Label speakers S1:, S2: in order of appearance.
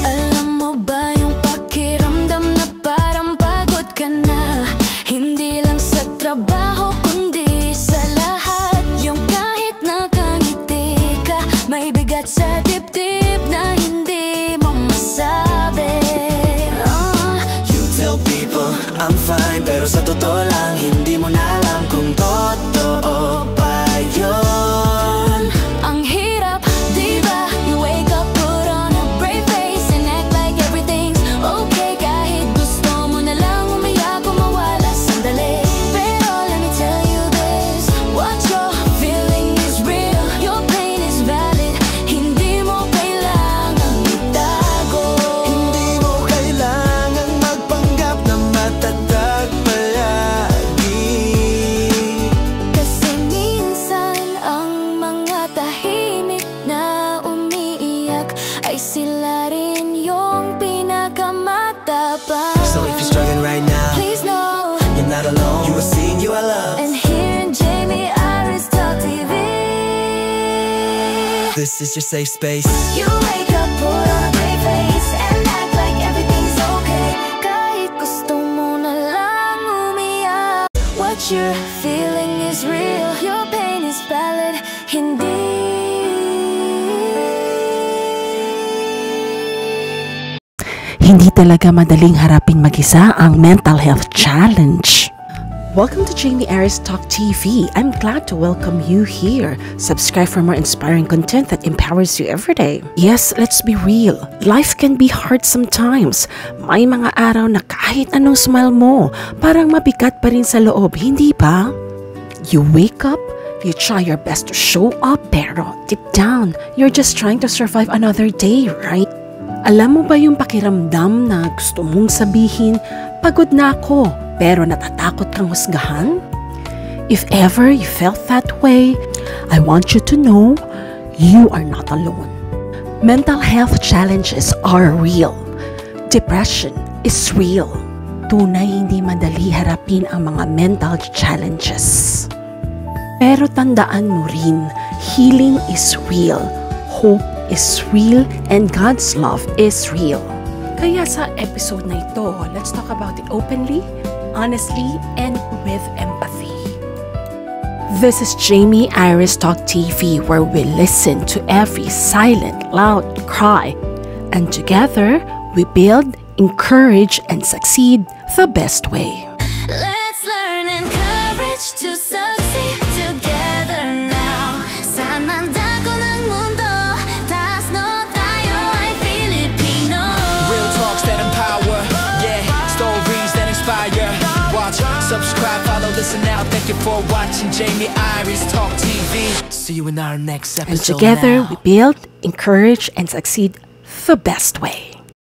S1: Alam mo ba yung pakiramdam na parang pagod ka na? Hindi lang sa trabaho kundi sa lahat. Yung kahit nakangiti ka, may bigat sa dibdib na hindi mo masabi.
S2: You tell people I'm fine, pero sa totoo lang hindi mo na alam kung totoo ba yun.
S1: Ang hirap, di ba? You wake up, put on a brave face and act like everything's okay. Kahit gusto mo na lang umiyak o mawala sandali. Pero let me tell you this, what you're feeling is real. Your pain is valid, hindi mo kailangang itago.
S2: Hindi mo kailangan magpanggap na matatag palagi.
S1: Kasi minsan ang mga tahimik na umiiyak ay sila rin yung pinakamatapang.
S2: So if you're struggling right now,
S1: Please know,
S2: you're not alone. You are seeing you are loved.
S1: and here in Jamie Iris Talk TV,
S2: This is your safe space.
S1: you wake up, put on a brave face and act like everything's okay. Kahit gusto mo na lang umiyak, what you're feeling is real. Your pain is valid, hindi.
S3: Hindi talaga madaling harapin mag-isa ang mental health challenge. Welcome to Jamie Iris Talk TV. I'm glad to welcome you here. Subscribe for more inspiring content that empowers you every day. Yes, let's be real. Life can be hard sometimes. May mga araw na kahit anong smile mo, parang mabigat pa rin sa loob, hindi ba? You wake up, you try your best to show up, pero deep down, you're just trying to survive another day, right? Alam mo ba yung pakiramdam na gusto mong sabihin, pagod na ako, pero natatakot kang husgahan? If ever you felt that way, I want you to know, you are not alone. Mental health challenges are real. Depression is real. Tunay hindi madali harapin ang mga mental challenges. Pero tandaan mo rin, healing is real, hope is real, and God's love is real. Kaya sa episode na ito, let's talk about it openly, honestly, and with empathy. This is Jamie Iris Talk TV, where we listen to every silent, loud cry, and together we build, encourage, and succeed the best way.
S1: Let's learn and courage to succeed together now. Sa mandako ng mundo, taas no tayo ay Filipino.
S4: Real talks that empower, yeah, stories that inspire. Watch, subscribe, follow, listen now. Thank you for watching Jamie Iris Talk TV. See you in our next episode.
S3: And together
S4: now.
S3: we build, encourage, and succeed the best way.